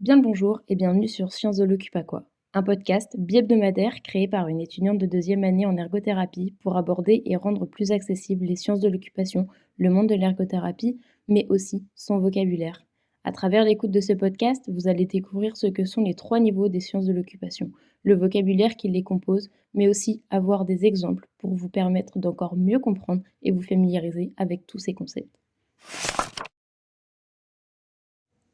Bien le bonjour et bienvenue sur Sciences de l'Occupa-Quoi, un podcast bi-hebdomadaire créé par une étudiante de deuxième année en ergothérapie pour aborder et rendre plus accessibles les sciences de l'occupation, le monde de l'ergothérapie, mais aussi son vocabulaire. À travers l'écoute de ce podcast, vous allez découvrir ce que sont les 3 niveaux des sciences de l'occupation, le vocabulaire qui les compose, mais aussi avoir des exemples pour vous permettre d'encore mieux comprendre et vous familiariser avec tous ces concepts.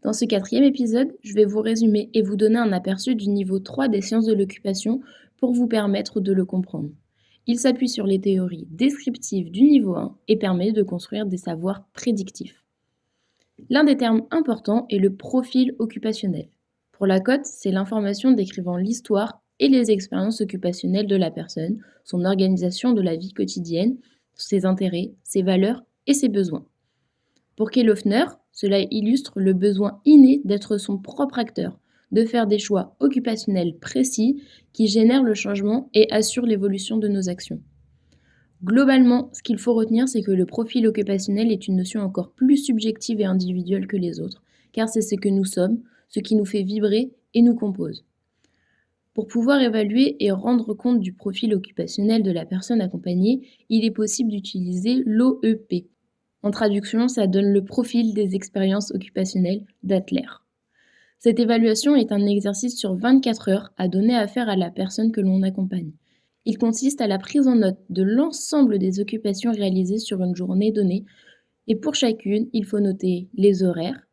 Dans ce 4e épisode, je vais vous résumer et vous donner un aperçu du niveau 3 des sciences de l'occupation pour vous permettre de le comprendre. Il s'appuie sur les théories descriptives du niveau 1 et permet de construire des savoirs prédictifs. L'un des termes importants est le profil occupationnel. Pour la cote, c'est l'information décrivant l'histoire et les expériences occupationnelles de la personne, son organisation de la vie quotidienne, ses intérêts, ses valeurs et ses besoins. Pour Kelofner, cela illustre le besoin inné d'être son propre acteur, de faire des choix occupationnels précis qui génèrent le changement et assurent l'évolution de nos actions. Globalement, ce qu'il faut retenir, c'est que le profil occupationnel est une notion encore plus subjective et individuelle que les autres, car c'est ce que nous sommes, ce qui nous fait vibrer et nous compose. Pour pouvoir évaluer et rendre compte du profil occupationnel de la personne accompagnée, il est possible d'utiliser l'OEP. En traduction, ça donne le profil des expériences occupationnelles d'Adler. Cette évaluation est un exercice sur 24 heures à donner à faire à la personne que l'on accompagne. Il consiste à la prise en note de l'ensemble des occupations réalisées sur une journée donnée, et pour chacune, il faut noter les horaires,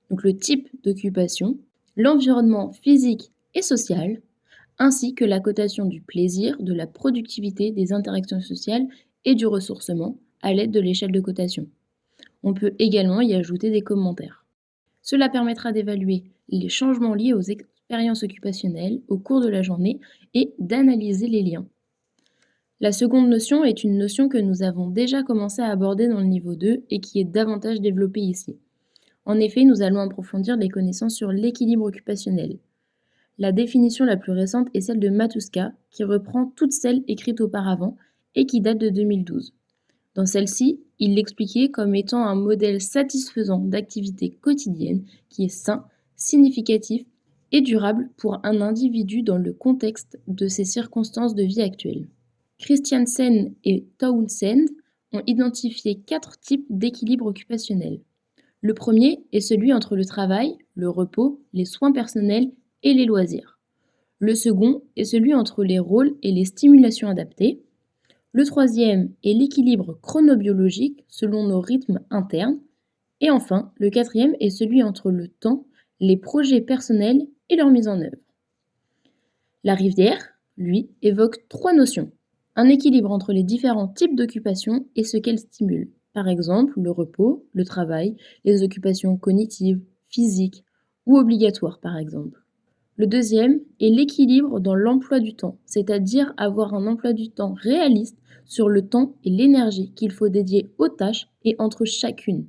donc le type d'occupation, l'environnement physique et social, ainsi que la cotation du plaisir, de la productivité, des interactions sociales et du ressourcement à l'aide de l'échelle de cotation. On peut également y ajouter des commentaires. Cela permettra d'évaluer les changements liés aux expériences occupationnelles au cours de la journée et d'analyser les liens. La seconde notion est une notion que nous avons déjà commencé à aborder dans le niveau 2 et qui est davantage développée ici. En effet, nous allons approfondir les connaissances sur l'équilibre occupationnel. La définition la plus récente est celle de Matuska, qui reprend toutes celles écrites auparavant et qui date de 2012. Dans celle-ci, il l'expliquait comme étant un modèle satisfaisant d'activité quotidienne qui est sain, significatif et durable pour un individu dans le contexte de ses circonstances de vie actuelles. Christiansen et Townsend ont identifié 4 types d'équilibre occupationnel. Le premier est celui entre le travail, le repos, les soins personnels et les loisirs. Le second est celui entre les rôles et les stimulations adaptées. Le troisième est l'équilibre chronobiologique selon nos rythmes internes. Et enfin, le quatrième est celui entre le temps, les projets personnels et leur mise en œuvre. La Rivière, lui, évoque 3 notions. Un équilibre entre les différents types d'occupations et ce qu'elles stimulent. Par exemple, le repos, le travail, les occupations cognitives, physiques ou obligatoires par exemple. Le deuxième est l'équilibre dans l'emploi du temps, c'est-à-dire avoir un emploi du temps réaliste sur le temps et l'énergie qu'il faut dédier aux tâches et entre chacune.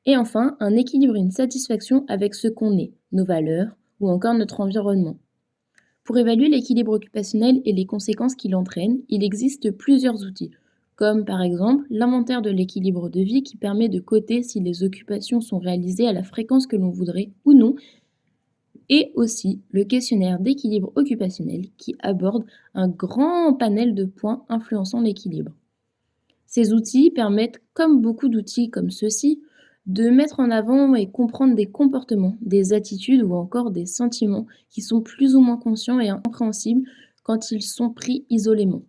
Et enfin, un équilibre et une satisfaction avec ce qu'on est, nos valeurs ou encore notre environnement. Pour évaluer l'équilibre occupationnel et les conséquences qu'il entraîne, il existe plusieurs outils, comme par exemple l'inventaire de l'équilibre de vie qui permet de coter si les occupations sont réalisées à la fréquence que l'on voudrait ou non, et aussi le questionnaire d'équilibre occupationnel qui aborde un grand panel de points influençant l'équilibre. Ces outils permettent, comme beaucoup d'outils comme ceux-ci, de mettre en avant et comprendre des comportements, des attitudes ou encore des sentiments qui sont plus ou moins conscients et incompréhensibles quand ils sont pris isolément.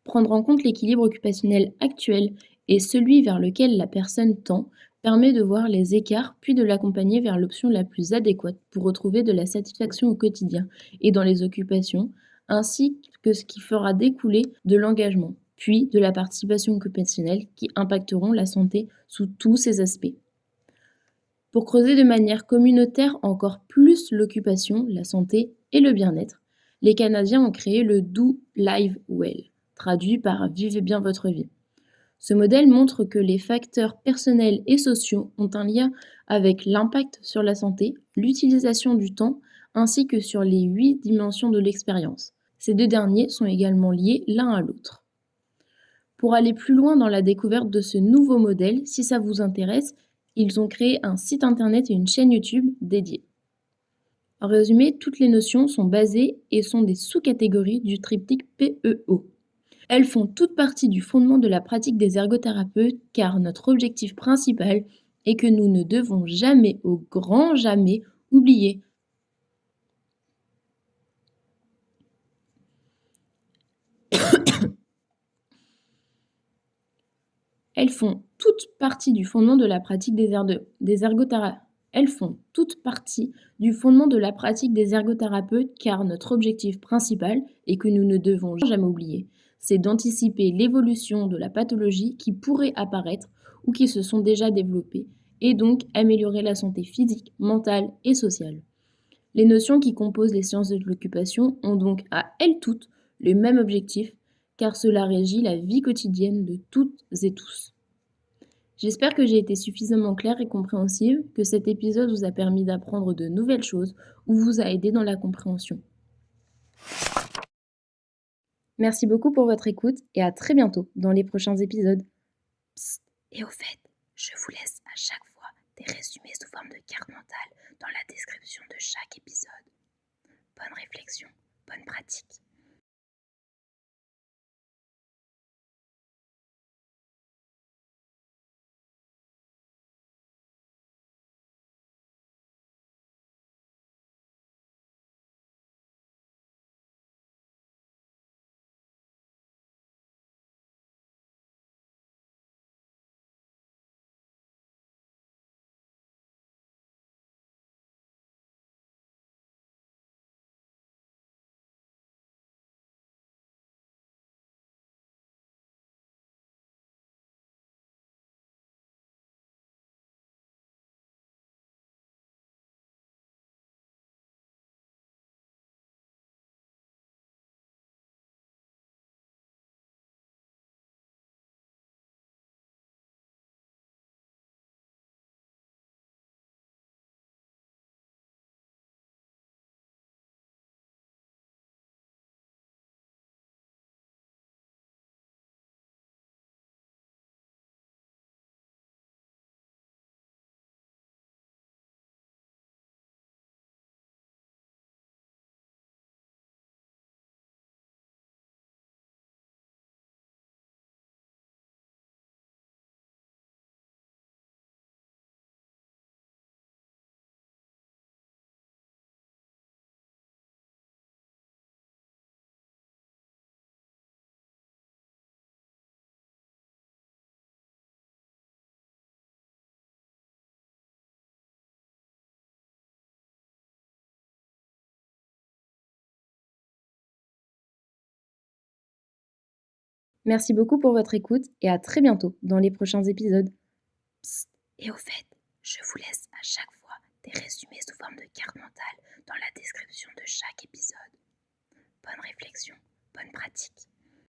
Prendre en compte l'équilibre occupationnel actuel et celui vers lequel la personne tend permet de voir les écarts puis de l'accompagner vers l'option la plus adéquate pour retrouver de la satisfaction au quotidien et dans les occupations, ainsi que ce qui fera découler de l'engagement, puis de la participation occupationnelle qui impacteront la santé sous tous ses aspects. Pour creuser de manière communautaire encore plus l'occupation, la santé et le bien-être, les Canadiens ont créé le Do Live Well, traduit par Vivez bien votre vie. Ce modèle montre que les facteurs personnels et sociaux ont un lien avec l'impact sur la santé, l'utilisation du temps, ainsi que sur les 8 dimensions de l'expérience. Ces 2 derniers sont également liés l'un à l'autre. Pour aller plus loin dans la découverte de ce nouveau modèle, si ça vous intéresse, ils ont créé un site internet et une chaîne YouTube dédiés. En résumé, toutes les notions sont basées et sont des sous-catégories du triptyque PEO. Elles font toutes partie du fondement de la pratique des ergothérapeutes car notre objectif principal est que nous ne devons jamais, au grand jamais, oublier. Elles font toutes partie du fondement de la pratique des ergothérapeutes. Elles font toutes partie du fondement de la pratique des ergothérapeutes car notre objectif principal et que nous ne devons jamais oublier, c'est d'anticiper l'évolution de la pathologie qui pourrait apparaître ou qui se sont déjà développées et donc améliorer la santé physique, mentale et sociale. Les notions qui composent les sciences de l'occupation ont donc à elles toutes le même objectif car cela régit la vie quotidienne de toutes et tous. J'espère que j'ai été suffisamment claire et compréhensive, que cet épisode vous a permis d'apprendre de nouvelles choses ou vous a aidé dans la compréhension. Merci beaucoup pour votre écoute et à très bientôt dans les prochains épisodes. Psst, et au fait, je vous laisse à chaque fois des résumés sous forme de carte mentale dans la description de chaque épisode. Bonne réflexion, bonne pratique. Merci beaucoup pour votre écoute et à très bientôt dans les prochains épisodes. Psst, et au fait, je vous laisse à chaque fois des résumés sous forme de carte mentale dans la description de chaque épisode. Bonne réflexion, bonne pratique.